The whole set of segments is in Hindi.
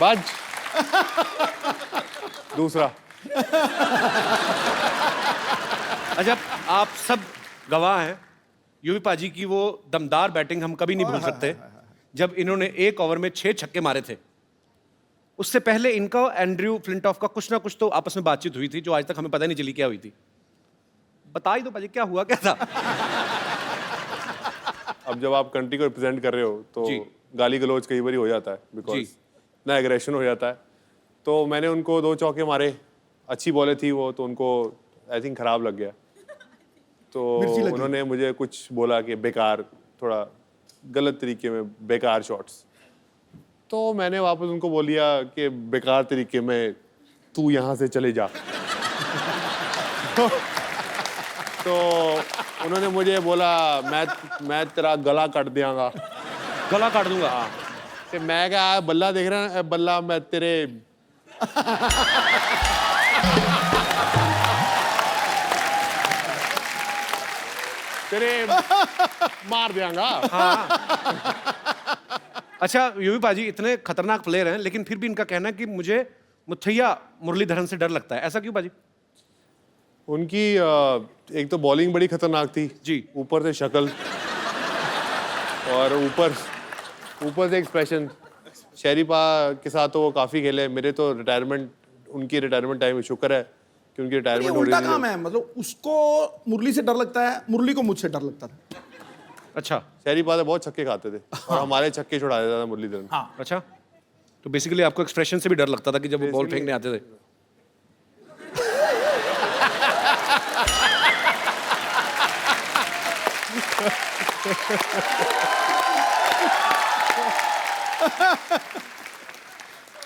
बज दूसरा। अच्छा, आप सब गवाह हैं यूवी पाजी की वो दमदार बैटिंग हम कभी नहीं भूल सकते जब इन्होंने एक ओवर में 6 छक्के मारे थे। उससे पहले इनका और एंड्रयू फ्लिंटॉफ का कुछ ना कुछ तो आपस में बातचीत हुई थी जो आज तक हमें पता नहीं चली क्या हुई थी। बता ही दो पाजी, क्या हुआ क्या था? अब जब आप कंट्री को रिप्रेजेंट कर रहे हो तो गाली गलौज कई बार हो जाता है, बिकॉज ना एग्रेशन हो जाता है। तो मैंने उनको 2 चौके मारे, अच्छी बॉलें थी वो, तो उनको आई थिंक खराब लग गया। तो उन्होंने मुझे कुछ बोला कि बेकार, थोड़ा गलत तरीके में बेकार शॉट्स। तो मैंने वापस उनको बोल दिया कि बेकार तरीके में तू यहाँ से चले जा। तो उन्होंने मुझे बोला मैं तेरा गला काट दियांगा। गला काट दूंगा? हाँ। तो मैं क्या बल्ला देख रहा है, बल्ला मैं तेरे तेरे मार दियांगा। हाँ। अच्छा यूवी पाजी इतने खतरनाक प्लेयर हैं लेकिन फिर भी इनका कहना है कि मुझे मुथैया मुरलीधरन से डर लगता है, ऐसा क्यों पाजी? उनकी एक तो बॉलिंग बड़ी खतरनाक थी जी, ऊपर से शक्ल और ऊपर से एक्सप्रेशन। शरीफा के साथ तो वो काफी खेले, मेरे तो रिटायरमेंट, उनकी रिटायरमेंट टाइम शुक्र है कि उनकी रिटायरमेंट हो रही है। उल्टा काम है, मतलब उसको मुरली से डर लगता है, मुरली को मुझसे डर लगता था। अच्छा। शरीफा तो बहुत छक्के खाते थे और हमारे छक्के छुड़ा देता था मुरलीधरन। हाँ। अच्छा, तो बेसिकली आपको एक्सप्रेशन से भी डर लगता था कि जब वो बॉल फेंकने आते थे?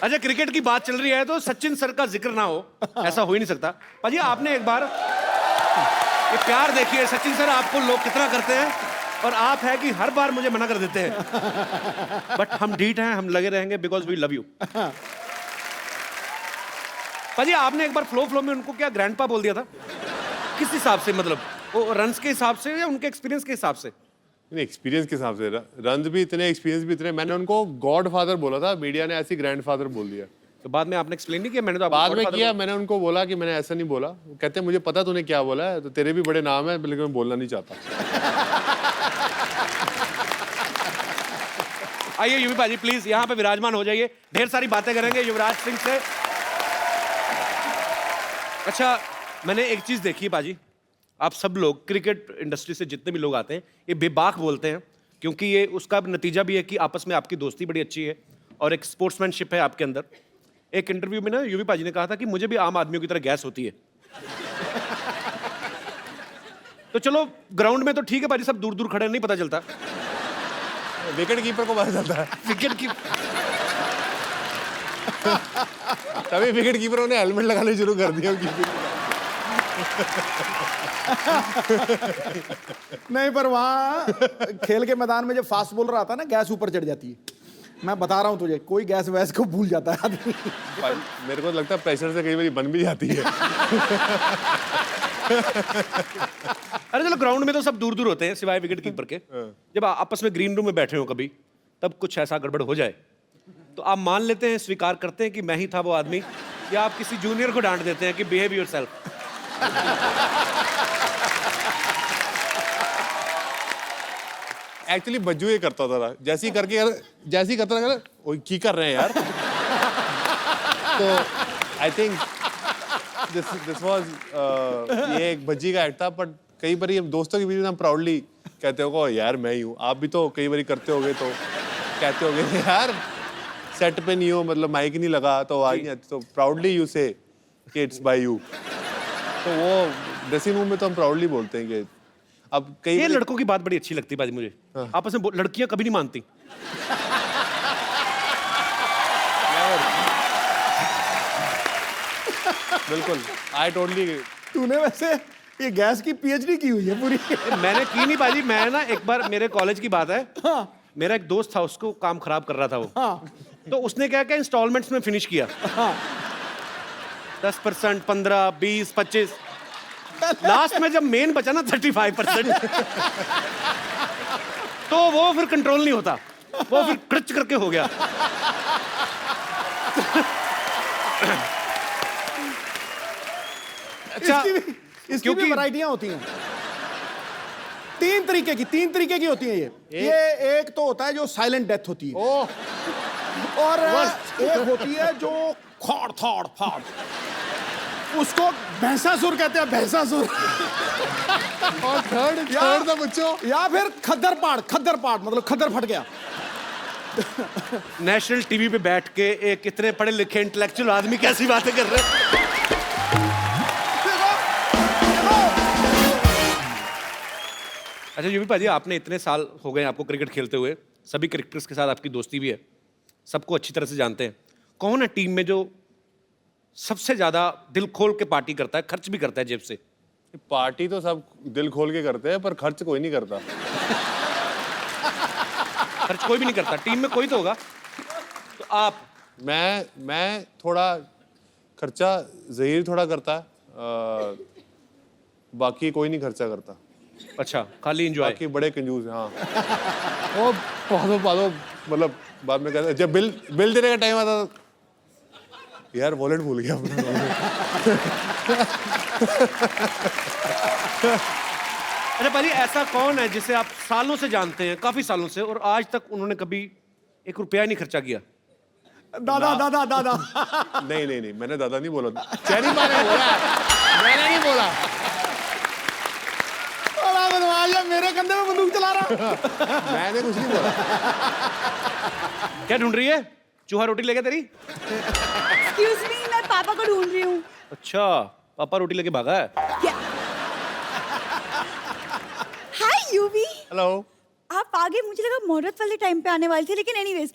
अच्छा, क्रिकेट की बात चल रही है तो सचिन सर का जिक्र ना हो, ऐसा हो ही नहीं सकता। पाजी आपने एक बार ये प्यार देखिए, सचिन सर आपको लोग कितना करते हैं और आप है कि हर बार मुझे मना कर देते हैं। बट हम ढीठ हैं, हम लगे रहेंगे बिकॉज वी लव यू। पाजी आपने एक बार फ्लो में उनको क्या ग्रैंडपा बोल दिया था? किस हिसाब से, मतलब वो रन्स के हिसाब से या उनके एक्सपीरियंस के हिसाब से? एक्सपीरियंस के हिसाब से, रन भी इतने, एक्सपीरियंस भी इतने। मैंने उनको गॉड फादर बोला था, मीडिया ने ऐसी ग्रैंड फादर बोल दिया। तो बाद में आपने एक्सप्लेन नहीं किया? मैंने तो बाद में किया, मैंने उनको बोला कि मैंने ऐसा नहीं बोला। वो कहते हैं मुझे पता तूने क्या बोला है, तो तेरे भी बड़े नाम है, लेकिन मैं बोलना नहीं चाहता। आइए यूवी पाजी प्लीज यहाँ पे विराजमान हो जाइए, ढेर सारी बातें करेंगे युवराज सिंह से। अच्छा, मैंने एक चीज देखी है पाजी, आप सब लोग क्रिकेट इंडस्ट्री से जितने भी लोग आते हैं ये बेबाक बोलते हैं, क्योंकि ये उसका नतीजा भी है कि आपस में आपकी दोस्ती बड़ी अच्छी है और एक स्पोर्ट्समैनशिप है आपके अंदर। एक इंटरव्यू में ना यूवी पाजी ने कहा था कि मुझे भी आम आदमियों की तरह गैस होती है। तो चलो ग्राउंड में तो ठीक है पाजी, सब दूर दूर खड़े नहीं पता चलता, विकेट कीपर को पता चलता है। विकेट की तभी विकेट कीपरों ने हेलमेट लगाने शुरू कर दिया। नहीं, पर वहाँ खेल के मैदान में जब फास्ट बॉलर आता है ना, गैस ऊपर चढ़ जाती है। मैं बता रहा हूँ तुझे, कोई गैस वैस को भूल जाता है आदमी। मेरे को लगता है प्रेशर से कई बार बन भी जाती है। अरे चलो ग्राउंड में तो सब दूर दूर होते हैं सिवाय विकेट कीपर के। जब आपस में ग्रीन रूम में बैठे हो कभी, तब कुछ ऐसा गड़बड़ हो जाए तो आप मान लेते हैं, स्वीकार करते हैं कि मैं ही था वो आदमी, या आप किसी जूनियर को डांट देते हैं कि बिहेव योरसेल्फ? एक्चुअली बज्जू ये करता था, जैसे ही करता था, ओए की कर रहे हैं यार। तो आई थिंक दिस वाज ये एक भज्जी का एक्ट था। बट कई बार ये दोस्तों के बीच में हम प्राउडली कहते हो यार मैं ही हूँ। आप भी तो कई बार करते होगे, तो कहते होगे यार सेट पे नहीं हो, मतलब माइक नहीं लगा तो आवाज नहीं आती, तो प्राउडली यू से कि इट्स बाय यू। तो वो ड्रेसिंग रूम में तो हम प्राउडली बोलते हैं कि अब कई ये लड़कों की बात बड़ी अच्छी लगती है बाजी मुझे। आपस में लड़कियां कभी नहीं मानती। बिल्कुल, आई टोटली। तूने वैसे ये गैस की पीएचडी की हुई है पूरी? मैंने की नहीं बाजी, मैं ना एक बार, मेरे कॉलेज की बात है, मेरा एक दोस्त था, उसको काम खराब कर रहा था वो। तो उसने क्या क्या इंस्टॉलमेंट्स में फिनिश किया। 10%, 15, 20, 25, लास्ट में जब मेन बचा ना 35%, तो वो फिर कंट्रोल नहीं होता, वो फिर क्रच करके हो गया। अच्छा, इसकी क्योंकि- भी वैरायटियां होती हैं। तीन तरीके की होती है ये एक तो होता है जो साइलेंट डेथ होती है, और एक होती है जो खौड़ थौड़ फाड़, उसको भैंसासुर कहते हैं, भैंसासुर। और थर्ड था बच्चों, या फिर खद्दर पाड़ मतलब खद्दर फट गया। नेशनल टीवी पे बैठ के एक इतने पढ़े लिखे इंटेलेक्चुअल आदमी कैसी बातें कर रहे हैं। अच्छा यूवी पाजी, आपने इतने साल हो गए आपको क्रिकेट खेलते हुए, सभी क्रिकेटर्स के साथ आपकी दोस्ती भी है, सबको अच्छी तरह से जानते हैं। कौन है टीम में जो सबसे ज्यादा दिल खोल के पार्टी करता है, खर्च भी करता है जेब से? पार्टी तो सब दिल खोल के करते हैं, पर खर्च कोई नहीं करता। खर्च कोई भी नहीं करता, टीम में कोई तो होगा। तो आप? मैं थोड़ा खर्चा ज़हीर थोड़ा करता है, बाकी कोई नहीं खर्चा करता। अच्छा, खाली एंजॉय। बाकी बड़े कंजूस हैं। हाँ, वो पादो मतलब बाद में कहते, जब बिल देने का टाइम आता था, यार वॉलेट भूल गया अपना। अरे पाजी, ऐसा कौन है जिसे आप सालों से जानते हैं, काफी सालों से, और आज तक उन्होंने कभी एक रुपया ही नहीं खर्चा किया? दादा। नहीं, मैंने दादा नहीं बोला, चैनी पा ने बोला है, मैंने नहीं बोला। बड़ा बदमाश है, मेरे कंधे में बंदूक चला रहा। मैंने कुछ नहीं बोला। क्या ढूंढ रही है? चूहा रोटी लेके तेरी? एक्सक्यूज मी, मैं पापा को ढूंढ रही हूँ। अच्छा, पापा रोटी लेके भागा है। हाय यूवी। हेलो। आप आगे, मुझे लगा मुहूर्त वाले टाइम पे आने वाले थे, लेकिन एनीवेज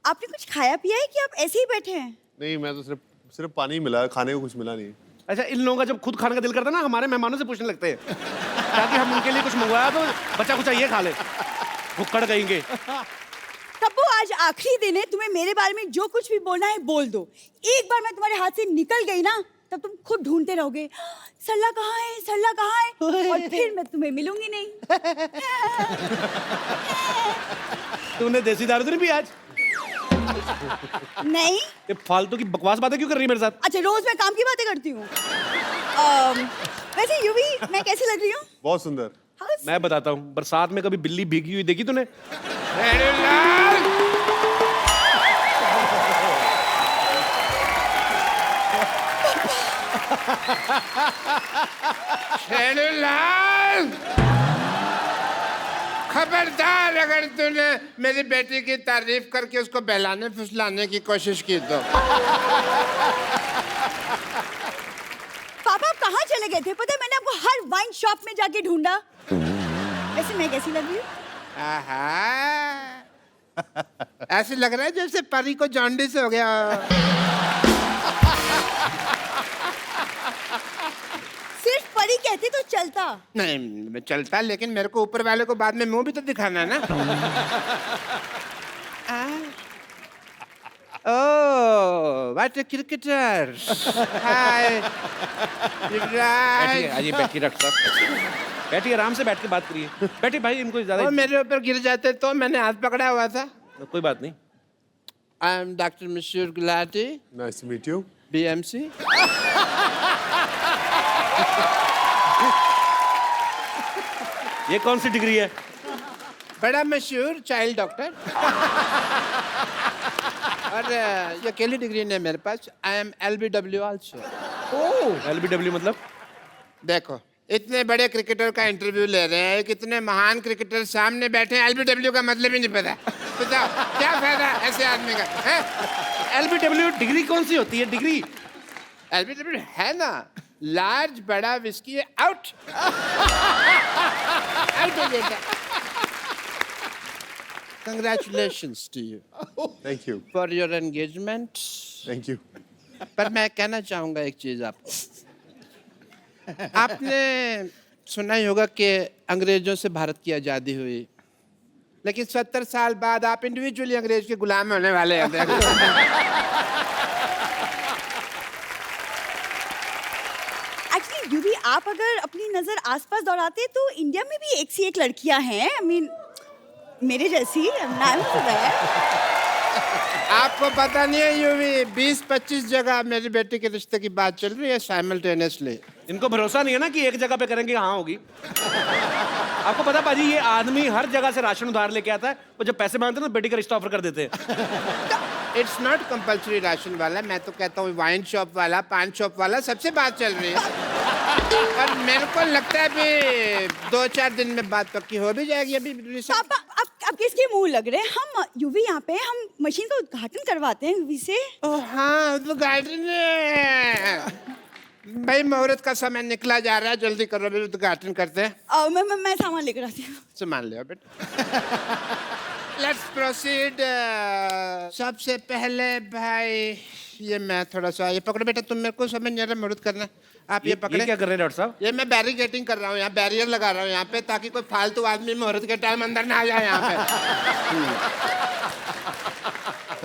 आपने कुछ खाया पिया है कि आप ऐसे ही बैठे हैं? नहीं, मैं तो सिर्फ पानी मिला, खाने को कुछ मिला नहीं। अच्छा, इन लोगों का जब खुद खाने का दिल करता है ना, हमारे मेहमानों से पूछने लगते हैं ताकि हम उनके लिए कुछ मंगवाया तो बच्चा कुछ ये खा ले, भुक्कड़ कहेंगे। तब्बू, आज आखिरी दिन है, तुम्हें मेरे बारे में जो कुछ भी बोलना है बोल दो। एक बार मैं तुम्हारे हाथ से निकल गई ना, तब तुम खुद ढूंढते रहोगे, सरला कहाँ है, और फिर मैं तुम्हें मिलूंगी नहीं। तूने देसी दारू तो नहीं पी आज? नहीं। ये फालतू की बकवास बातें क्यों कर रही है मेरे साथ? अच्छा, रोज मैं काम की बातें करती हूँ। वैसे यूवी, मैं कैसी लग रही हूँ? बहुत सुंदर। मैं बताता हूँ, बरसात में कभी बिल्ली भीगी हुई देखी तूने? खबरदार अगर तूने मेरी बेटी की तारीफ करके उसको बहलाने फुसलाने की कोशिश की तो। पापा, आप कहाँ चले गए थे? पता है, मैंने आपको हर वाइन शॉप में जाके ढूंढा। वैसे मैं कैसी लग रही हूँ? आहा, ऐसे लग रहा है जैसे परी को जॉन्डिस हो गया। सिर्फ परी कहती तो चलता। नहीं, मैं चलता, लेकिन मेरे को ऊपर वाले को बाद में मुंह भी तो दिखाना है ना। ओह, व्हाट अ क्रिकेटर। हाय बैठिए, आइए बैठिए डॉक्टर साहब, बैठिए, आराम से बैठ के बात करिए। बैठिए भाई, इनको ज्यादा। वो मेरे ऊपर गिर जाते तो मैंने हाथ पकड़ा हुआ था। कोई बात नहीं। आई एम डॉक्टर मशहूर Gulati, nice to meet you. BMC। ये कौन सी डिग्री है? बड़ा मशहूर चाइल्ड डॉक्टर। और ये अकेली डिग्री नहीं है मेरे पास। I am LBW also. LBW मतलब? देखो, इतने बड़े क्रिकेटर का इंटरव्यू ले रहे हैं, कितने महान क्रिकेटर सामने बैठे हैं, LBW का मतलब ही नहीं पता। बताओ क्या फायदा ऐसे आदमी का है? LBW डिग्री कौन सी होती है? डिग्री LBW है ना, लार्ज बड़ा विस्की आउट। आउट हो जाता। Congratulations to you thank you. for your engagement. Thank you. पर मैं कहना चाहूंगा एक चीज आपको। आपने सुना ही होगा कि अंग्रेजों से भारत की आजादी हुई, लेकिन 70 साल बाद आप इंडिविजुअली अंग्रेज के गुलाम होने वाले हैं। एक्चुअली यूवी, आप अगर अपनी नजर आसपास दौड़ाते तो इंडिया में भी एक सी एक लड़कियां हैं। I mean, मेरे जैसी। आपको पता नहीं है यूवी 20-25 जगह मेरी बेटी के रिश्ते की बात चल रही है साइमल्टेनियसली। इनको भरोसा नहीं है ना कि एक जगह पे करेंगे हाँ होगी। आपको पता पाजी ये आदमी हर जगह से राशन उधार लेके आता है और जब पैसे मांगते हैं ना बेटी का रिश्ता ऑफर कर देते हैं। इट्स नॉट कंपल्सरी राशन वाला, मैं तो कहता हूँ वाइन शॉप वाला, पान शॉप वाला, सबसे बात चल रही है। और मेरे को लगता है अभी 2-4 दिन में बात पक्की हो भी जाएगी। अभी पापा अब किसके मुंह लग रहे हैं? हम यूवी यहाँ पे हम मशीन का उद्घाटन करवाते हैं यूवी से। ओह हाँ, उद्घाटन भाई, मुहूर्त का समय निकला जा रहा है, जल्दी करो, अभी उद्घाटन करते हैं। मैं सामान लेकर आती हूँ। सामान ले आओ बेटा। Let's proceed. सबसे पहले भाई ये मैं थोड़ा सा, ये पकड़ो बेटा, तुम मेरे को समझ नहीं आ रहा मुहूर्त करना। आप ये पकड़े। ये क्या कर रहे हैं डॉक्टर साहब? ये मैं बैरिकेटिंग कर रहा हूँ, यहाँ बैरियर लगा रहा हूँ यहाँ पे, ताकि कोई फालतू आदमी मुहूर्त के टाइम अंदर ना आ जाए यहाँ पे।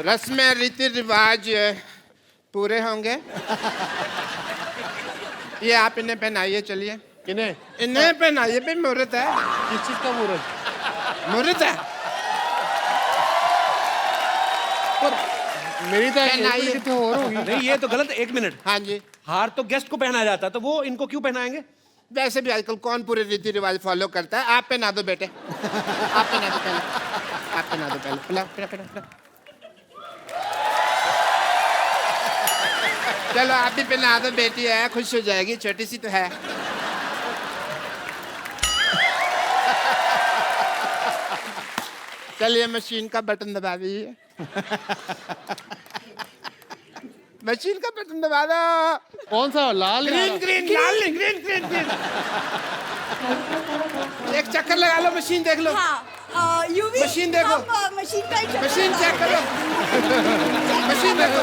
रस्में रीति रिवाज पूरे होंगे। ये आप इन्हें पहनाइए, चलिए। किन्हें? इन्हें पहनाइए भाई, मुहूर्त है। किस चीज का मुहूर्त? मुहूर्त है। मेरी तो पहनाइए। कितने और होगी। नहीं ये तो गलत। 1 मिनट, हाँ जी, हार तो गेस्ट को पहनाया जाता है तो वो इनको क्यों पहनाएंगे? वैसे भी आजकल कौन पूरे रीति रिवाज फॉलो करता है। आप पहना दो बेटे, आप पहना दो पहले, आप पहना दो पहले। पिला पिला पिला पिला। चलो आप भी पहना दो, बेटी है, खुश हो जाएगी, छोटी सी तो है। चलिए मशीन का बटन दबा दीजिए। मशीन का बटन दबा दो। कौन सा? लाल? ग्रीन ग्रीन, लाल नहीं, ग्रीन ग्रीन ग्रीन। एक चक्कर लगा लो, मशीन देख लो। हाँ, यूवी मशीन देखो। मशीन का एक चक्कर मशीन लगा- चेक करो, मशीन देखो।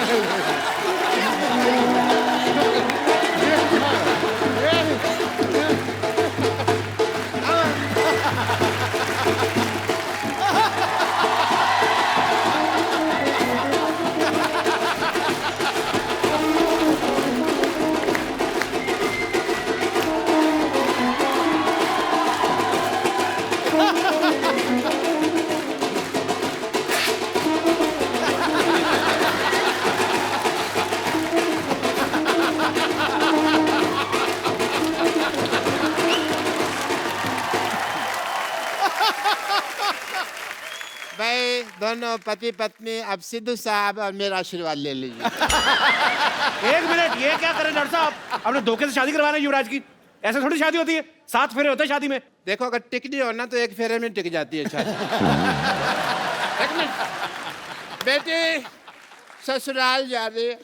भाई दोनों पति पत्नी अब सिद्धू साहब और मेरा आशीर्वाद ले लीजिए। 1 मिनट, ये क्या करें डॉक्टर साहब? आपने धोखे से शादी करवाना है युवराज की? ऐसे थोड़ी शादी होती है, 7 फेरे होते हैं शादी में। देखो अगर टिकनी हो ना तो एक फेरे में टिक जाती है शादी। एक मिनट, बेटी ससुराल जा रही है।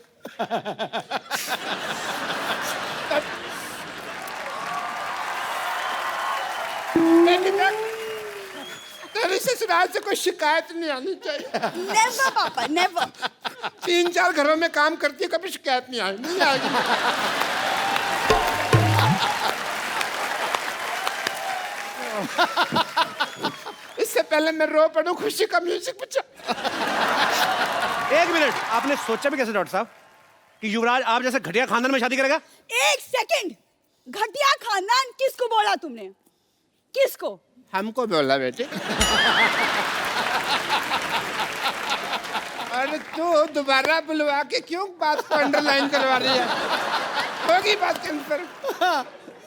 बेटी तेरी ससुराल से कोई शिकायत नहीं आनी चाहिए। नेवर पापा, नेवर। 3-4 घरों में काम करती है, कभी शिकायत नहीं आएगी, नहीं आएगी। इससे पहले मैं रो पड़ूं, खुशी का म्यूजिक बचा। 1 मिनट, आपने सोचा भी कैसे डॉक्टर साहब कि युवराज आप जैसे घटिया खानदान में शादी करेगा? 1 सेकंड, घटिया खानदान किसको बोला तुमने? किसको? हमको बोला बेटे। अरे तू दोबारा बुलवा के क्यों बात को अंडरलाइन करवा रही है? होगी बात कंफर्म।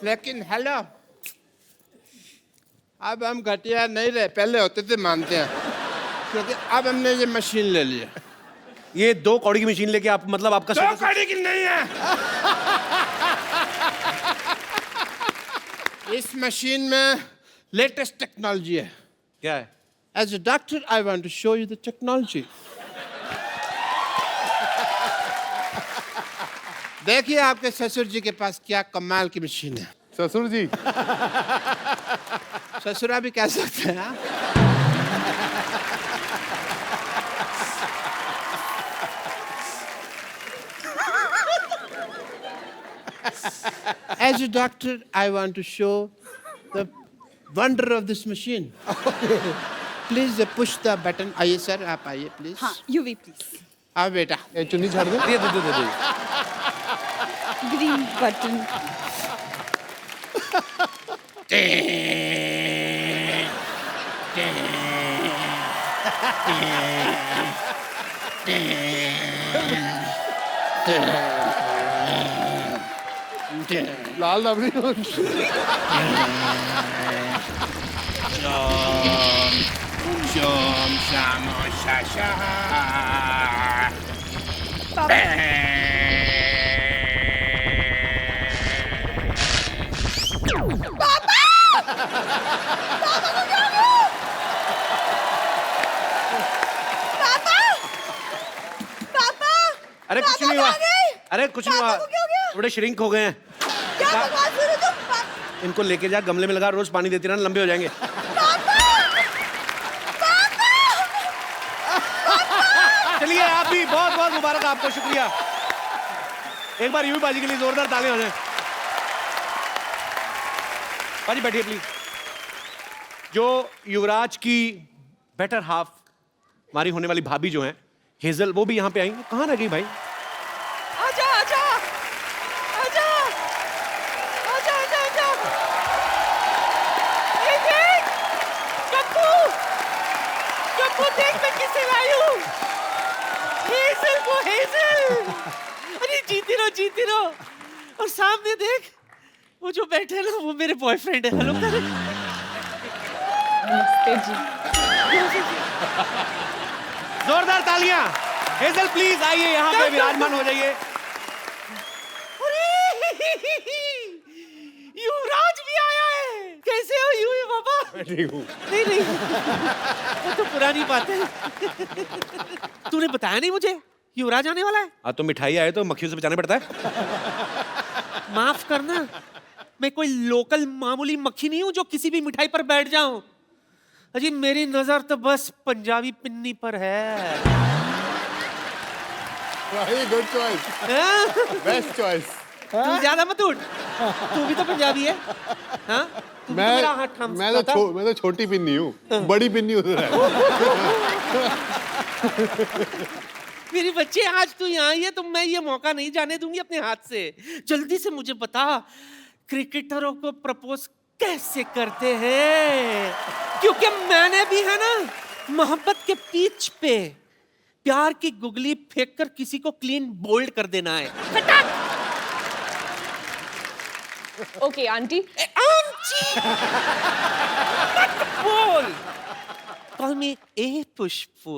लेकिन हेलो, अब हम घटिया नहीं रहे, पहले होते थे मानते हैं, क्योंकि अब हमने ये मशीन ले ली है। ये 2 कौड़ी की मशीन लेके आप मतलब आपका 2 कौड़ी की नहीं है। इस मशीन में लेटेस्ट टेक्नोलॉजी है। क्या है? As a doctor, I want to show you the technology. देखिए आपके ससुर जी के पास क्या कमाल की मशीन है। ससुर जी? ससुरा भी कह सकते हैं। हाँ? As a doctor, I want to show the wonder of this machine. Please push the button. आइए सर, आप आइए प्लीज। हाँ, यूवी प्लीज। आओ बेटा। ए, चुन्नी छाड़ दे। दे। Green button. लाल रबड़ी Shom shamo shasha. अरे कुछ नहीं हुआ, अरे कुछ नहीं हुआ, पापा को क्या हो गया? थोड़े श्रिंक हो गए हैं। क्या बकवास कर रहे हो तुम? इनको लेके जा, गमले में लगा, रोज पानी देती रहना, लंबे हो जाएंगे। चलिए आप भी बहुत बहुत मुबारक आपको, शुक्रिया। एक बार यूवी पाजी के लिए जोरदार तालियां हो जाए। पाजी बैठिए प्लीज। जो युवराज की बेटर हाफ, हमारी होने वाली भाभी जो है हेजल, वो भी यहाँ पे आएंगे। कहाँ रह गई भाई? आजा आजा आजा आजा आजा आजा। ये देख कप्पू, कप्पू देख मैं किसे लाई हूँ। हेजल को, हेजल। अरे जीती रहो। और सामने देख वो जो बैठे ना, वो मेरे बॉयफ्रेंड है। हेलो कर। जोरदार तालियां। हेजल प्लीज आइए, यहाँ पे विराजमान हो जाइए। युवराज भी आया है। कैसे हो यूवी बाबा? ठीक हूँ। नहीं वो तो पुरानी बात है। तूने बताया नहीं मुझे युवराज आने वाला है। हाँ तो मिठाई आए तो मक्खियों से बचाना पड़ता है। माफ करना, मैं कोई लोकल मामूली मक्खी नहीं हूँ जो किसी भी मिठाई पर बैठ जाऊं। अजी मेरी नजर तो बस पंजाबी पिन्नी पर है। भाई गुड चॉइस, बेस्ट चॉइस। तू ज्यादा मत उठ, तू भी तो पंजाबी है। हाँ? तू भी तो मेरा हाथ थाम मैं सकता था। तो छोटी पिन्नी हूँ, बड़ी पिन्नी उधर है। मेरी बच्चे आज तू यहाँ आई है तो मैं ये मौका नहीं जाने दूंगी अपने हाथ से। जल्दी से मुझे बता, क्रिकेटरों को प्रपोज कैसे करते हैं? क्योंकि मैंने भी है ना मोहब्बत के पिच पे प्यार की गुगली फेंक कर किसी को क्लीन बोल्ड कर देना है। फटाक। Okay aunty. आंटी मत बोल, कॉल मी ए पुष्प।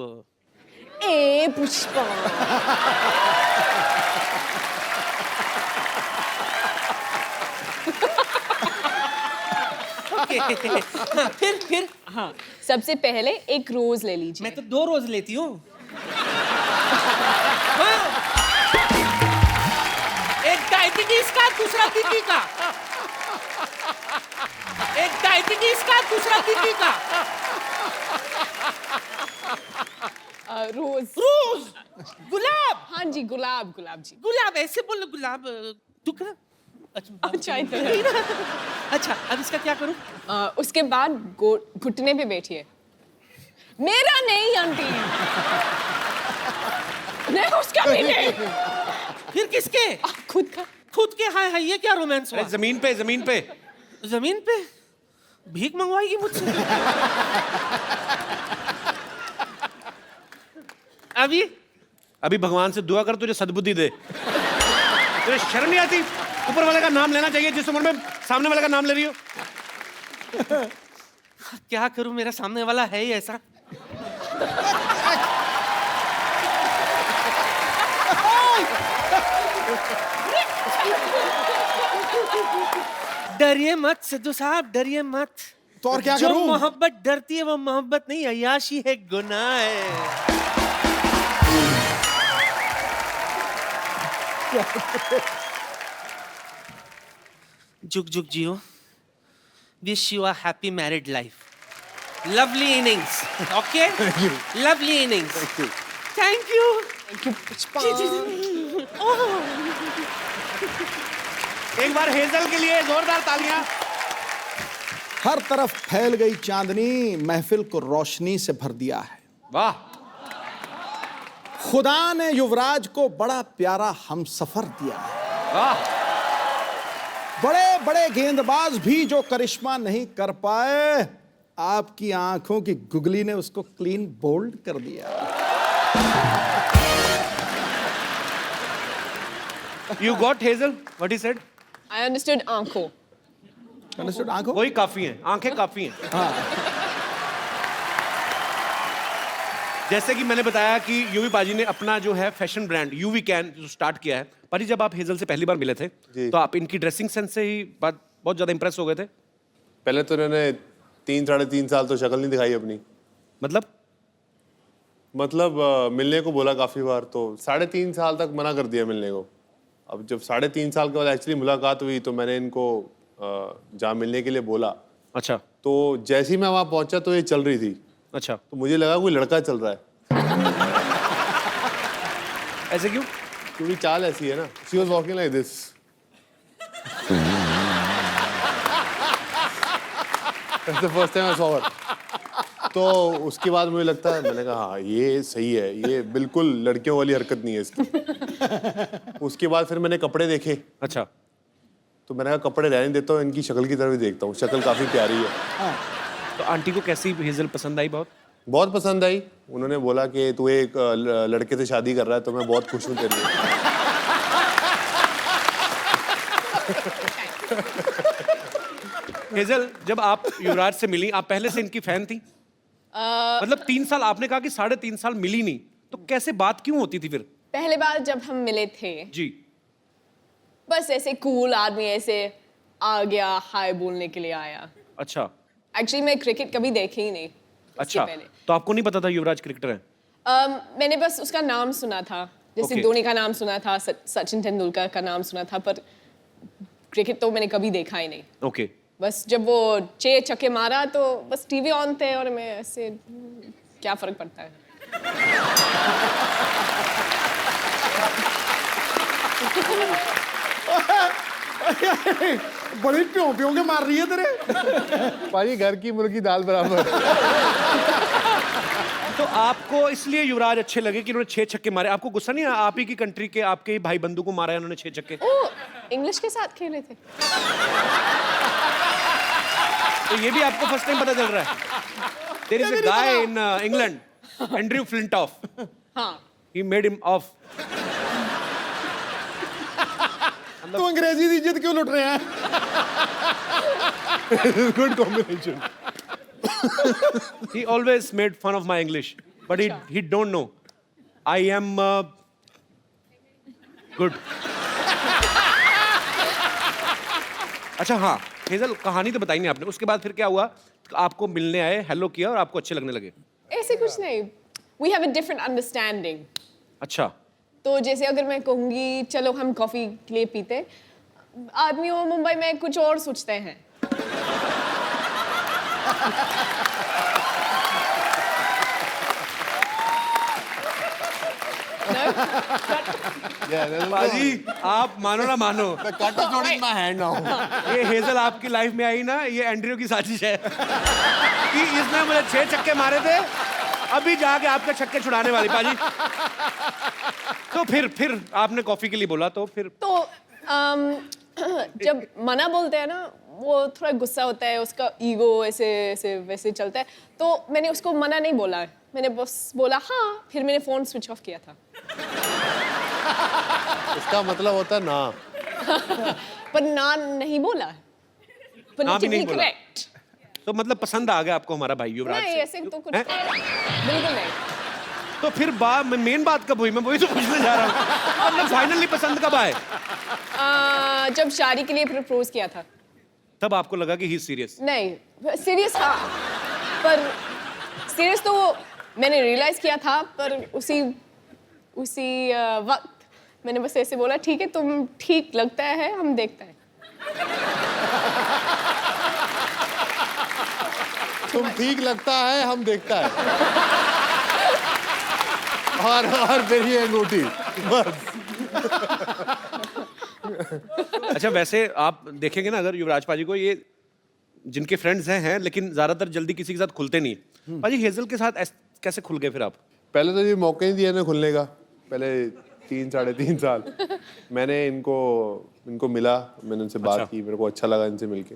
ए पुष्पा। हाँ, फिर हाँ, सबसे पहले एक रोज ले लीजिए। मैं तो 2 रोज लेती हूँ। हाँ। एक डायबिटीज का, दूसरा बीपी का। एक डायबिटीज का, दूसरा बीपी का। रोज। रोज, गुलाब। हाँ जी, गुलाब जी। गुलाब ऐसे बोलो, गुलाब। तू क्या? अच्छा इधर। अच्छा, अब इसका क्या करूं? उसके बाद घुटने पे बैठिए। मेरा नहीं आंटी। नहीं उसका भी नहीं। फिर किसके? खुद का। खुद के। हाय हाय, ये क्या रोमांस हुआ? अरे जमीन पे, जमीन पे। जमीन पे भीख मंगवाएगी मुझसे? अभी भगवान से दुआ कर तुझे सद्बुद्धि दे। तुझे शर्म नहीं आती? ऊपर वाले का नाम लेना चाहिए जिस उम्र में सामने वाले का नाम ले रही हो। क्या करूं, मेरा सामने वाला है ही ऐसा। डरिए मत सिद्धू साहब, डरिए मत। तो और क्या जो करूं? मोहब्बत डरती है वो मोहब्बत नहीं, अय्याशी है, गुनाह है। जुग जुग जियो। Wish you a happy married life. Lovely innings. Okay, lovely innings. Thank you. Pushpa. एक बार हेजल के लिए जोरदार तालियां। हर तरफ फैल गई चांदनी, महफिल को रोशनी से भर दिया है। वाह। खुदा ने युवराज को बड़ा प्यारा हमसफर दिया है। वाह। बड़े बड़े गेंदबाज भी जो करिश्मा नहीं कर पाए, आपकी आंखों की गुगली ने उसको क्लीन बोल्ड कर दिया। You got Hazel? What he said? I understood आंखों. अंडरस्टूड? आंखों? वही काफी है, आंखें काफी हैं. जैसे कि मैंने बताया कि यूवी पाजी ने अपना जो है फैशन ब्रांड यूवी कैन जो स्टार्ट किया है. पाजी जब आप हेजल से पहली बार मिले थे जी. तो आप इनकी ड्रेसिंग सेंस से ही बहुत ज्यादा इंप्रेस हो गए थे. पहले तो इन्होंने 3-3.5 साल तो शक्ल नहीं दिखाई अपनी. मतलब मिलने को बोला काफी बार, तो 3.5 साल तक मना कर दिया मिलने को. अब जब 3.5 साल के बाद एक्चुअली मुलाकात हुई तो मैंने इनको जहाँ मिलने के लिए बोला. अच्छा. तो जैसे ही मैं वहाँ पहुंचा तो ये चल रही थी. अच्छा. तो मुझे लगा कोई लड़का चल रहा है. ऐसे क्यों? क्योंकि चाल ऐसी है ना. She was walking like this. That's the first time I saw her. तो उसके बाद मुझे लगता है, मैंने कहा हाँ ये सही है, ये बिल्कुल लड़कियों वाली हरकत नहीं है इसकी. उसके बाद फिर मैंने कपड़े देखे. अच्छा. तो मैंने कहा कपड़े रहने देता हूँ, इनकी शक्ल की तरफ ही देखता हूँ. शक्ल काफी प्यारी है. तो आंटी को कैसी हेजल पसंद आई? बहुत पसंद आई. उन्होंने बोला कि तू एक लड़के से शादी कर रहा है तो मैं बहुत खुश हूँ तेरे लिए. हेजल, जब आप युवराज से मिली, आप पहले से इनकी फैन थी? मतलब 3 साल, आपने कहा कि 3.5 साल मिली नहीं, तो कैसे बात क्यों होती थी फिर? पहले बार जब हम मिले थे जी. बस ऐसे कूल आदमी ऐसे आ गया, हाय बोलने के लिए आया. अच्छा. एक्चुअली मैं क्रिकेट कभी देखी ही नहीं. अच्छा. तो आपको नहीं पता था युवराज क्रिकेटर है? मैंने बस उसका नाम सुना था, जैसे Okay. धोनी का नाम सुना था, सचिन तेंदुलकर का नाम सुना था, पर क्रिकेट तो मैंने कभी देखा ही नहीं. ओके. बस जब वो 6 छक्के मारा तो बस टीवी ऑन थे और मैं ऐसे, क्या फर्क पड़ता है. बड़ी प्यों के मार रही है तेरे. पाजी घर की मुर्गी दाल बराबर. तो आपको इसलिए युवराज अच्छे लगे कि उन्होंने 6 छक्के मारे? आपको गुस्सा नहीं आया? आप ही की कंट्री के आपके ही भाई बंधु को मारा है उन्होंने 6 छक्के. ओ, इंग्लिश के साथ खेल रहे थे. तो ये भी आपको फर्स्ट टाइम पता चल रहा है? There is a guy in England, Andrew Flintoff. हाँ. He made him off. तो अंग्रेजी की इज्जत क्यों लुट रहे हैं? Good combination. He always made fun of my English, but he don't know. I am good. अच्छा हाँ, हेजल कहानी तो बताई नहीं आपने. उसके बाद फिर क्या हुआ? आपको मिलने आए, हेलो किया और आपको अच्छे लगने लगे. ऐसे कुछ नहीं. We have a different understanding. अच्छा. तो जैसे अगर मैं कहूँगी चलो हम कॉफी के लिए पीते, आदमी वो मुंबई में कुछ और सोचते हैं. बाजी, आप मानो ना मानो, Cut is not in my hand now. ये हेजल आपकी लाइफ में आई ना, ये एंड्रयू की साजिश है कि इसने मुझे 6 छक्के मारे थे, अभी जाके आपके छक्के छुड़ाने वाली. पाजी, तो फिर आपने कॉफी के लिए बोला, तो फिर तो जब मना बोलते हैं ना, वो थोड़ा गुस्सा होता है, उसका ईगो ऐसे ऐसे वैसे चलता है. तो मैंने उसको मना नहीं बोला, मैंने बस बोला हाँ, फिर मैंने फोन स्विच ऑफ किया था. इसका मतलब होता है ना. पर ना नहीं बोला. ना भी नहीं बोला. करेक्ट. तो मतलब पसंद आ गया आपको हमारा भाई युवराज नहीं से? ऐसे तो कुछ हैं? बिल्कुल नहीं. तो फिर मेन बात कब हुई? मैं वही तो पूछने जा रहा हूँ. मतलब फाइनली पसंद कब आए? जब शादी के लिए प्रपोज किया था. तब आपको लगा कि ही सीरियस? नहीं सीरियस हाँ, पर सीरियस तो मैंने रियलाइज किया था, पर उसी वक्त मैंने बस ऐसे बोला ठीक है, तुम ठीक लगता है, हम देखते हैं. तुम ठीक लगता है, हम देखता है. और फिर ये अंगूठी बस. अच्छा, वैसे आप देखेंगे ना, अगर युवराज पाजी को, ये जिनके फ्रेंड्स हैं लेकिन ज्यादातर जल्दी किसी के साथ खुलते नहीं है. पाजी, हेजल के साथ कैसे खुल गए फिर आप? पहले तो ये मौका नहीं दिया ना खुलने का. पहले 3-3.5 साल मैंने इनको मिला, मैंने उनसे बात की, मेरे को अच्छा लगा इनसे मिलके.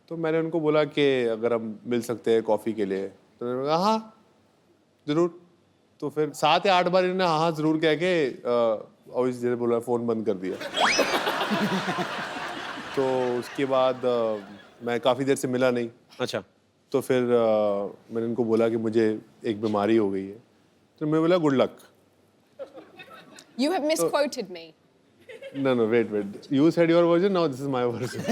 तो मैंने उनको बोला कि अगर हम मिल सकते हैं कॉफ़ी के लिए, तो उन्होंने कहा हाँ जरूर. तो फिर 7 या 8 बार इन्होंने हाँ जरूर कह के और जैसे बोला फ़ोन बंद कर दिया। तो उसके बाद मैं काफ़ी देर से मिला नहीं। अच्छा। तो फिर मैंने इनको बोला कि मुझे एक बीमारी हो गई है। तो मैं बोला good luck. You have misquoted me. No, wait. You said your version, now this is my version.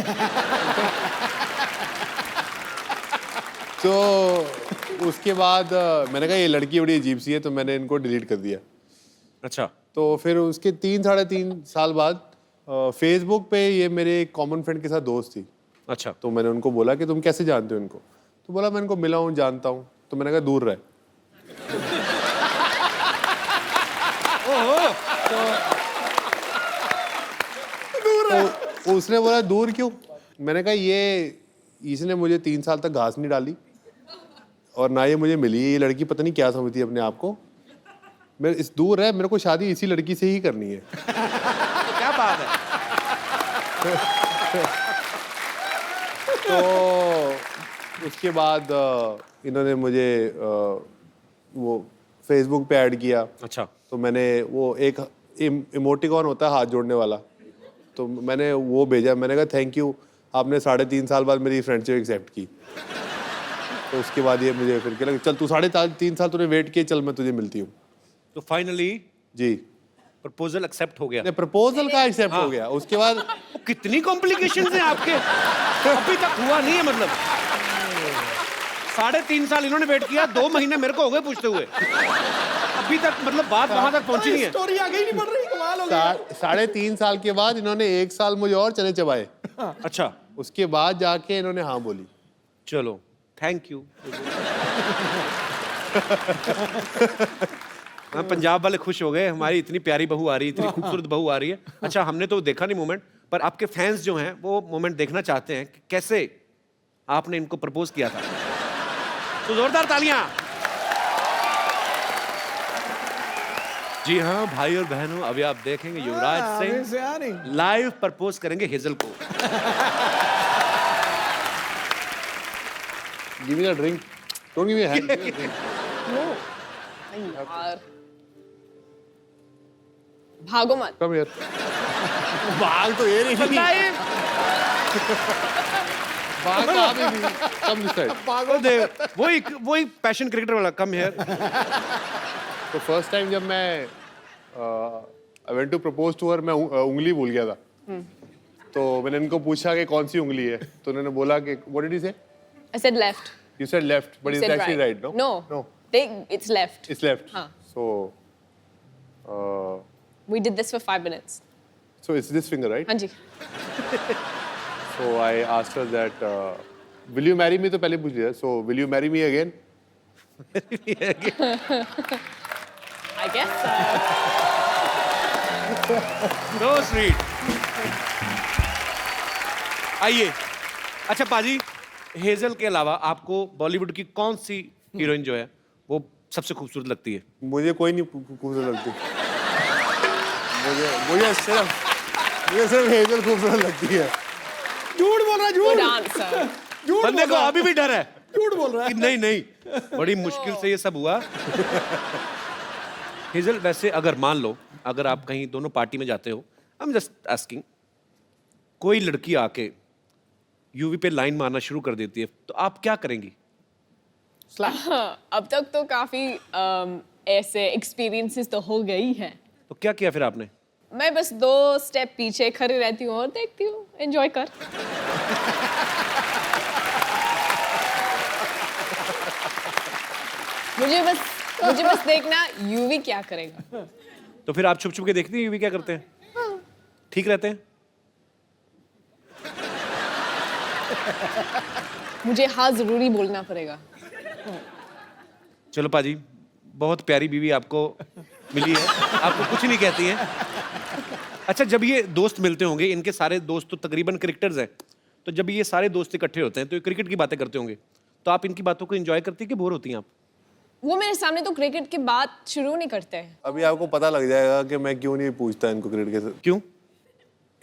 तो उसके बाद मैंने कहा ये लड़की बड़ी अजीब सी है, तो मैंने इनको डिलीट कर दिया। अच्छा। तो फिर उसके 3-3.5 साल बाद फेसबुक पे ये मेरे एक कॉमन फ्रेंड के साथ दोस्त थी। अच्छा। तो मैंने उनको बोला कि तुम कैसे जानते हो इनको? तो बोला मैं इनको मिला हूँ, जानता हूँ। तो मैंने कहा दूर रहे। तो उसने बोला दूर क्यों? मैंने कहा इसने मुझे 3 साल तक घास नहीं डाली और ना ये मुझे मिली। ये लड़की पता नहीं क्या समझती है अपने आप को। मेरे इस दूर है, मेरे को शादी इसी लड़की से ही करनी है। क्या बात है। तो उसके बाद इन्होंने मुझे वो फेसबुक पे ऐड किया। अच्छा। तो मैंने वो एक इमोटिकॉन होता है हाथ जोड़ने वाला, तो मैंने वो भेजा। मैंने कहा थैंक यू, आपने 3.5 साल बाद मेरी फ्रेंडशिप एक्सेप्ट की। तो उसके बाद ये मुझे फिर कहला चल तू 3.5 साल तूने वेट किए, चल मैं तुझे मिलती हूँ। तो फाइनली जी प्रपोजल एक्सेप्ट हो गया। प्रपोजल का एक्सेप्ट हो गया। उसके बाद कितनी कॉम्प्लिकेशंस हैं आपके, अभी तक हुआ नहीं है मतलब। 3.5 साल इन्होंने वेट किया, 2 महीने मेरे को हो गए पूछते हुए, अभी तक मतलब बात वहां तक पहुंची नहीं है। स्टोरी आगे ही नहीं बढ़ रही, कमाल हो गया। 3.5 साल के बाद इन्होंने 1 साल मुझे और चने चबाए। अच्छा। उसके बाद जाके इन्होंने हाँ बोली। चलो थैंक यू। हाँ, पंजाब वाले खुश हो गए, हमारी इतनी प्यारी बहू आ रही है, इतनी खूबसूरत बहू आ रही है। अच्छा, हमने तो देखा नहीं मोमेंट, पर आपके फैंस जो हैं वो मोमेंट देखना चाहते हैं कि कैसे आपने इनको प्रपोज किया था। तो जोरदार तालियां। जी हाँ भाई और बहनों, अभी आप देखेंगे युवराज सिंह लाइव प्रपोज करेंगे हेजल को। Give me a drink. Don't give me a hand. Give me a drink. यार भागो मत। Come here. भाग तो ये नहीं। भाग तो आप ही नहीं। Come this side. वही पैशन क्रिकेटर वाला कम हियर। तो फर्स्ट टाइम जब मैं I went to propose to her, मैं उंगली भूल गया था। तो मैंने इनको पूछा कि कौन सी उंगली है, तो उन्होंने बोला कि what did you say? I said left. You said left, but You it's said actually right, no? No. It's left. It's left. हाँ. So We did this for 5 minutes. so it's this finger, right? हाँ जी। So I asked her that will you marry me? तो पहले पूछ लिया. So will you marry me again? I guess so. So sweet. आइए। अच्छा पाजी, हेजल के अलावा आपको बॉलीवुड की कौन सी हीरोइन जो है वो सबसे खूबसूरत लगती है? मुझे कोई नहीं खूबसूरत लगती। मुझे सिर्फ हेजल खूबसूरत लगती है। झूठ बोल रहा है, झूठ। Good answer. झूठ बंदे बोल को रहा है, अभी भी डर है झूठ बोल रहा कि है। नहीं, बड़ी मुश्किल से ये सब हुआ। हेजल, वैसे अगर मान लो अगर आप कहीं दोनों पार्टी में जाते हो, आई एम जस्ट आस्किंग, कोई लड़की आके यूवी पे लाइन मारना शुरू कर देती है, तो आप क्या करेंगी? अब तक तो काफी ऐसे एक्सपीरियंसेस तो हो गई हैं। तो क्या किया फिर आपने? मैं बस 2 स्टेप पीछे खड़ी रहती हूँ और देखती हूँ, एंजॉय कर। मुझे बस देखना यूवी क्या करेगा। तो फिर आप छुप छुप के देखती हैं यूवी क्या करते हैं? ठीक रहते हैं? मुझे हाँ जरूरी बोलना पड़ेगा। चलो पाजी, बहुत प्यारी बीवी आपको मिली है, आपको कुछ नहीं कहती है। अच्छा, जब ये दोस्त मिलते होंगे, इनके सारे दोस्त तो तकरीबन क्रिकेटर्स हैं, तो जब ये सारे दोस्त इकट्ठे होते हैं तो ये क्रिकेट की बातें करते होंगे, तो आप इनकी बातों को एंजॉय करती है कि बोर होती हैं आप? वो मेरे सामने तो क्रिकेट की बात शुरू नहीं करते हैं। अभी आपको पता लग जाएगा कि मैं क्यों नहीं पूछता इनको क्रिकेट के साथ। क्यों?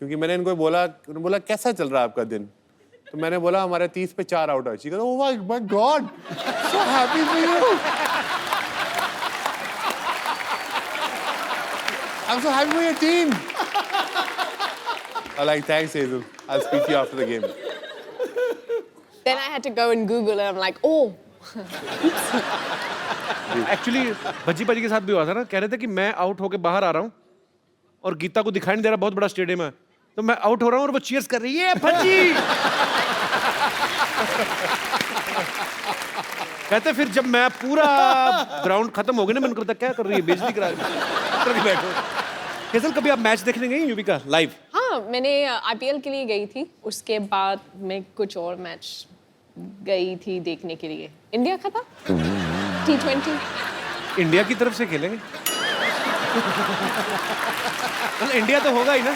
क्योंकि मैंने इनको बोला, उन्होंने बोला कैसा चल रहा है आपका दिन? तो मैंने बोला हमारे 30 पे 4 आउट है। Oh my God, so happy for you. I'm so happy for your team. I'm like, thanks, Hazel. I'll speak to you after the game. Then I had to go and Google and I'm like, oh. Actually Bhajji पाजी के साथ भी हुआ था ना, कह रहे थे कि मैं आउट होके बाहर आ रहा हूँ और गीता को दिखाई नहीं दे रहा, बहुत बड़ा स्टेडियम है, तो मैं आउट हो रहा हूँ और वो चीयर्स कर रही है भज्जी। कहते फिर जब मैं पूरा ग्राउंड खत्म हो गया ना, मैंने कहा क्या कर रही है, बेइज्जती करा रही है, बैठो। हेजल, कभी आप मैच देखने गई यूवी का लाइव? हाँ, मैंने IPL के लिए गई थी, उसके बाद मैं कुछ और मैच गई थी देखने के लिए। इंडिया का था T20। इंडिया की तरफ से खेलेंगे? मतलब इंडिया तो होगा ही ना।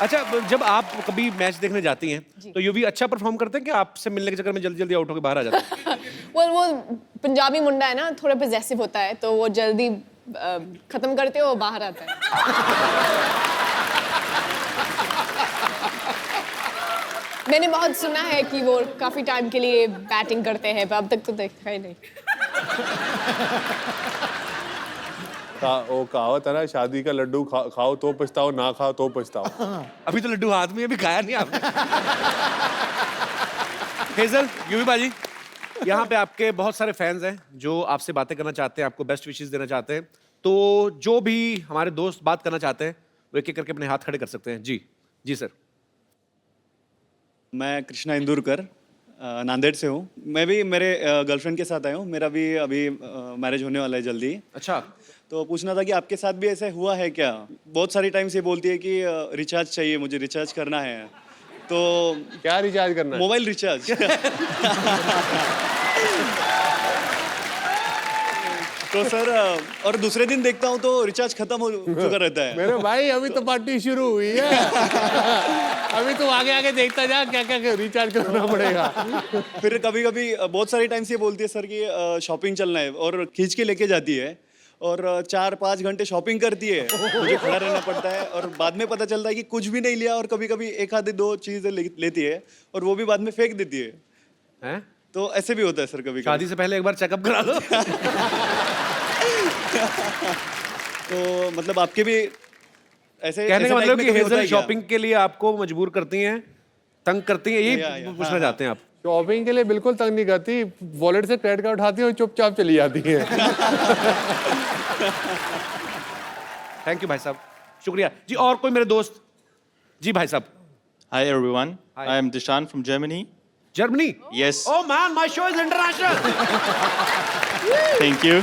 अच्छा, जब आप कभी मैच देखने जाती हैं तो यूवी अच्छा परफॉर्म करते हैं कि आपसे मिलने के चक्कर में जल्दी जल्दी आउट होकर बाहर आ जाते हैं? वो पंजाबी मुंडा है ना, थोड़ा पजेसिव होता है, तो वो जल्दी खत्म करते हो बाहर आता है। मैंने बहुत सुना है कि वो काफी टाइम के लिए बैटिंग करते हैं, पर अब तक तो देखा ही नहीं। वो कहावत है ना, शादी का लड्डू खाओ तो पछताओ, ना खाओ तो पछताओ। अभी तो लड्डू हाथ में, अभी खाया नहीं आपने। हेजल, यूवी बाजी, यहाँ पे आपके बहुत सारे फैंस हैं जो आपसे बातें करना चाहते हैं, आपको बेस्ट विशेस देना चाहते हैं, तो जो भी हमारे दोस्त बात करना चाहते हैं वो एक एक करके अपने हाथ खड़े कर सकते हैं। जी जी सर। मैं कृष्णा इंदुरकर, नांदेड़ से हूँ। मैं भी मेरे गर्लफ्रेंड के साथ आया हूँ, मेरा भी अभी मैरिज होने वाला है जल्दी। अच्छा, तो पूछना था कि आपके साथ भी ऐसा हुआ है क्या? बहुत सारी टाइम से बोलती है कि रिचार्ज चाहिए, मुझे रिचार्ज करना है। तो क्या रिचार्ज करना है? Mobile recharge. तो सर, और दूसरे दिन देखता हूँ तो रिचार्ज खत्म हो चुका रहता है। मेरे भाई, अभी तो पार्टी शुरू हुई है। अभी तो आगे आगे देखता जा क्या क्या रिचार्ज करना पड़ेगा। फिर कभी कभी बहुत सारी टाइम से बोलती है सर कि शॉपिंग चलना है, और खींच के लेके जाती है और 4-5 घंटे शॉपिंग करती है, मुझे खड़ा रहना पड़ता है, और बाद में पता चलता है कि कुछ भी नहीं लिया, और कभी कभी एक आधी 2 चीजें लेती है और वो भी बाद में फेंक देती है। हैं? तो ऐसे भी होता है सर कभी शादी से पहले एक बार चेकअप करा लो। तो मतलब आपके भी ऐसे कहने का ऐसे मतलब टाइप में कि कभी होता हेजल है क्या? शॉपिंग के लिए आपको मजबूर करती हैं, तंग करती हैं, यही पूछना चाहते हैं आप? शॉपिंग के लिए बिल्कुल तंग नहीं करती, वॉलेट से क्रेडिट कार्ड उठाती है और चुपचाप चली जाती है। थैंक यू भाई साहब, शुक्रिया जी। और कोई मेरे दोस्त? जी भाई साहब। Hi everyone, Hi. I am Dishan from Germany. Germany? Yes, Oh man, my show is international. thank you.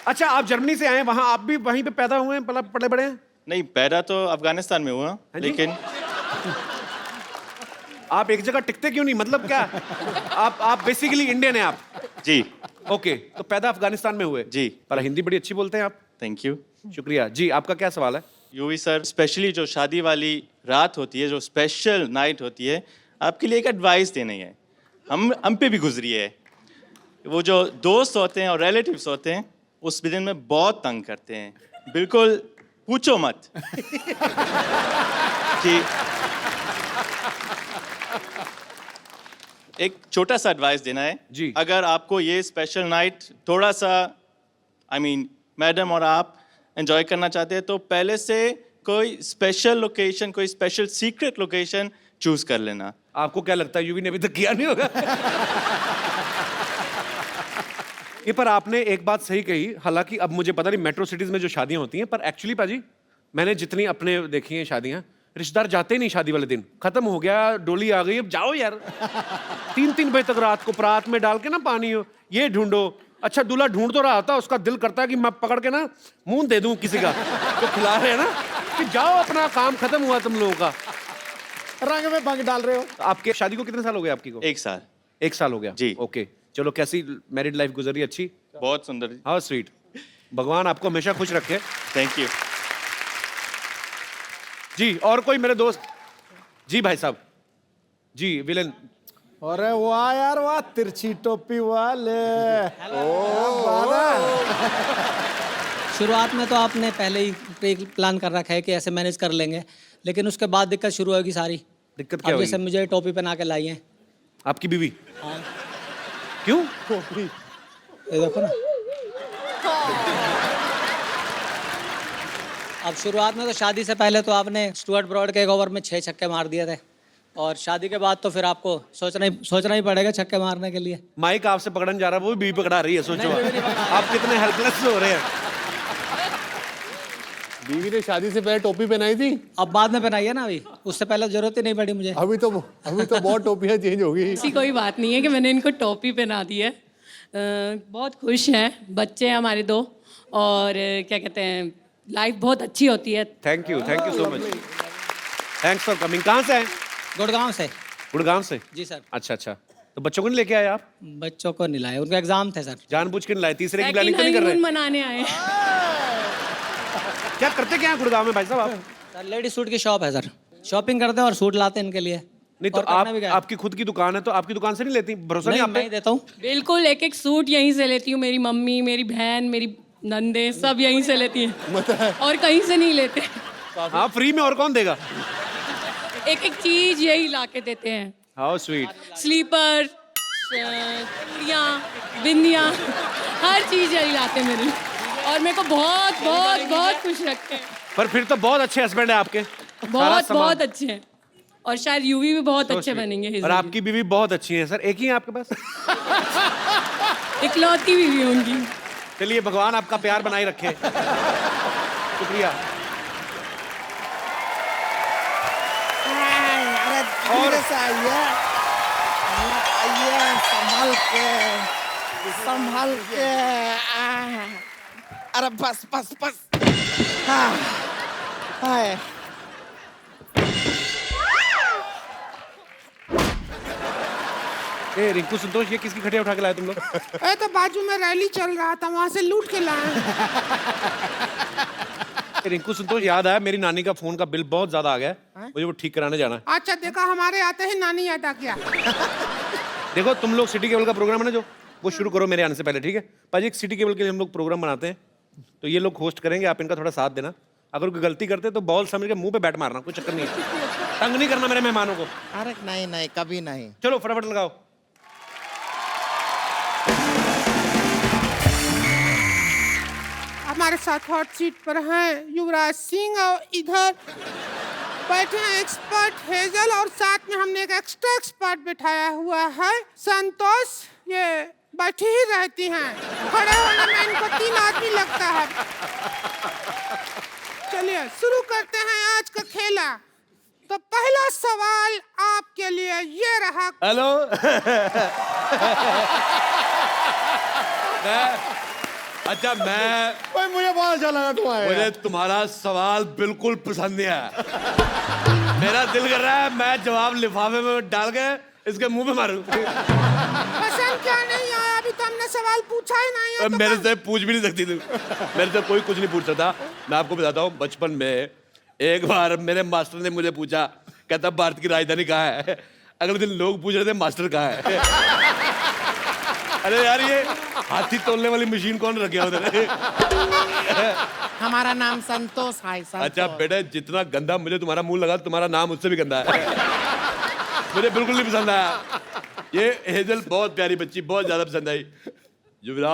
अच्छा, आप जर्मनी से आए, वहां आप भी वहीं पे पैदा हुए हैं, पले बड़े हैं? नहीं, पैदा तो अफगानिस्तान में हुआ, हाँ जी? लेकिन आप एक जगह टिकते क्यों नहीं, मतलब क्या? आप बेसिकली इंडियन हैं आप? जी, ओके, तो पैदा अफगानिस्तान में हुए? जी। पर हिंदी बड़ी अच्छी बोलते हैं आप। Thank you. शुक्रिया जी। आपका क्या सवाल है? यूवी सर, स्पेशली जो शादी वाली रात होती है, जो स्पेशल नाइट होती है, आपके लिए एक एडवाइस देनी है। हम पे भी गुजरी है। वो जो दोस्त होते हैं और रिलेटिव्स होते हैं, उस दिन में बहुत तंग करते हैं, बिल्कुल पूछो मत। कि एक छोटा सा एडवाइस देना है जी। अगर आपको ये स्पेशल नाइट थोड़ा सा मैडम और आप एंजॉय करना चाहते हैं, तो पहले से कोई स्पेशल लोकेशन, कोई स्पेशल सीक्रेट लोकेशन चूज कर लेना। आपको क्या लगता है यूवी ने अभी तक किया नहीं होगा? ये पर आपने एक बात सही कही, हालांकि अब मुझे पता नहीं मेट्रो सिटीज में जो शादियां होती हैं, पर एक्चुअली पाजी मैंने जितनी अपने देखी हैं शादियां, रिश्तेदार जाते ही नहीं शादी वाले दिन, खत्म हो गया, डोली आ गई, अब जाओ यार। 3-3 बजे तक रात को परात में डाल के ना पानी हो, ये ढूंढो। अच्छा, दूल्हा ढूंढ तो रहा था, उसका दिल करता है कि मैं पकड़ के ना मुंह दे दूं किसी का जो खिला रहे हैं ना, कि जाओ अपना काम खत्म हुआ तुम लोगों का। रंग में भंग डाल रहे हो। आपके शादी को कितने साल हो गए आपकी को? 1 साल। 1 साल हो गया जी। ओके, चलो कैसी मैरिड लाइफ गुजरी? अच्छी? बहुत सुंदर। How sweet. भगवान आपको हमेशा खुश रखे। Thank you. जी, और कोई मेरे दोस्त? जी भाई साहब। जी विलेन। अरे वाह यार वाह, तिरछी टोपी वाले। शुरुआत में तो आपने पहले ही प्लान कर रखा है कि ऐसे मैनेज कर लेंगे, लेकिन उसके बाद दिक्कत शुरू होगी सारी। दिक्कत क्या अब होगी? जैसे मुझे टोपी पहना के लाई है। आपकी बीवी? हाँ। क्यों? ये देखो ना। अब शुरुआत में तो शादी से पहले तो आपने स्टुअर्ट ब्रॉड के एक ओवर में 6 छक्के मार दिए थे, और शादी के बाद तो फिर आपको सोचना ही पड़ेगा छक्के मारने के लिए। माइक आपसे पकड़ने जा रहा है, वो भी बीवी पकड़ा रही है, सोचो आप कितने हेल्पलेस हो रहे हैं। बीवी ने शादी से पहले टोपी पहनाई थी, अब बाद में पहनाई है ना, अभी उससे पहले जरूरत ही नहीं पड़ी मुझे। अभी तो बहुत टोपियां चेंज हो गई। ऐसी कोई बात नहीं है कि मैंने इनको टोपी पहना दी है। बहुत खुश हैं, बच्चे हैं हमारे 2, और क्या कहते हैं, लाइफ बहुत अच्छी होती है। Thank you so much, thanks for coming. कहाँ से हैं? गुड़गांव से। गुड़गांव से? जी सर। अच्छा, तो बच्चों को नहीं लेके आए आप? बच्चों को नहीं लाए, उनका एग्जाम थे सर। जानबूझ के नहीं लाए? तीसरे की प्लानिंग सेकंड नहीं कर रहे? हनीमून मनाने आए। क्या करते क्या हैं गुड़गांव में भाई साहब आप? सर लेडी सूट की शॉप है सर, शॉपिंग करते हैं और सूट लाते हैं इनके लिए। नहीं तो और करना भी क्या है? आपकी खुद की दुकान है, तो आपकी दुकान से नहीं लेती? भरोसा नहीं नहीं, आप मैं पे? ही देता हूँ। बिल्कुल, एक सूट यहीं से लेती हूँ। मेरी मम्मी, मेरी बहन, मेरी नंदे सब यहीं से लेती हैं, और कहीं से नहीं लेते। हाँ, फ्री में और कौन देगा? एक चीज यही ला के देते हैं। How sweet. स्लीपर, चूड़ियाँ, बिंदियाँ, हर चीज यही लाते हैं मेरे लिए, और मेरे को बहुत बहुत बहुत खुश रखते हैं। पर फिर तो बहुत अच्छे हस्बैंड है आपके। बहुत बहुत अच्छे हैं, और शायद यूवी भी बहुत अच्छे बनेंगे। और आपकी बीवी बहुत अच्छी है सर, एक ही है आपके पास? इकलौती बीवी होंगी। चलिए, भगवान आपका प्यार बनाए रखे। शुक्रिया। और आइए संभाल के अरे बस हाय। ए रिंकू संतोष, ये किसकी खटिया उठा के लाए तुम लोग? तो बाजू में रैली चल रहा था, वहां से लूट के लाए। रिंकू संतोष, याद आया, मेरी नानी का फोन का बिल बहुत ज्यादा आ गया है, मुझे वो ठीक कराने जाना है। अच्छा देखा, हमारे आते ही नानी याद आ गया। देखो, तुम लोग सिटी केबल का प्रोग्राम है ना जो, वो शुरू करो मेरे आने से पहले, ठीक है? पाजी, एक सिटी केबल के लिए हम लोग प्रोग्राम बनाते हैं, तो ये लोग होस्ट करेंगे, आप इनका थोड़ा साथ देना। अगर कोई गलती करते तो बॉल समझ के मुंह पे बैट मारना, कोई चक्कर नहीं है। तंग नहीं करना मेरे मेहमानों को। अरे नहीं, कभी नहीं। चलो फटाफट लगाओ। हमारे साथ हॉट सीट पर हैं युवराज सिंह, और इधर बैठे हैं एक्सपर्ट हेजल, और साथ में हमने एक एक्स्ट्रा एक्सपर्ट बिठाया हुआ है संतोष। ये बैठी ही रहती हैं, खड़े होने में इनको 3 आदमी लगता है। चलिए शुरू करते हैं आज का खेला। तो पहला सवाल आपके लिए ये रहा। हेलो। अच्छा, भाई मुझे बहुत अच्छा लगा मुझे तुम्हारा सवाल बिल्कुल पसंद नहीं आया। मेरा दिल कर रहा है मैं जवाब लिफाफे में डाल के इसके मुंह पे मारूं। पसंद क्या नहीं आया? अभी तो हमने सवाल पूछा ही नहीं है। तो मेरे से पूछ भी नहीं सकती तू। मेरे से कोई कुछ नहीं पूछ सकता। मैं आपको बताता हूँ, बचपन में एक बार मेरे मास्टर ने मुझे पूछा, कहता भारत की राजधानी कहाँ है? अगले दिन लोग पूछ रहे थे मास्टर कहाँ है? अरे यार, ये हाथी तोलने वाली मशीन कौन रखे उधर? हमारा नाम संतोष है। अच्छा बेटे, जितना गंदा मुझे तुम्हारा मुंह लगा, तुम्हारा नाम उससे भी गंदा है। मुझे बिल्कुल नहीं पसंद आया। ये हेजल बहुत प्यारी बच्ची, बहुत ज्यादा पसंद आई। युवराज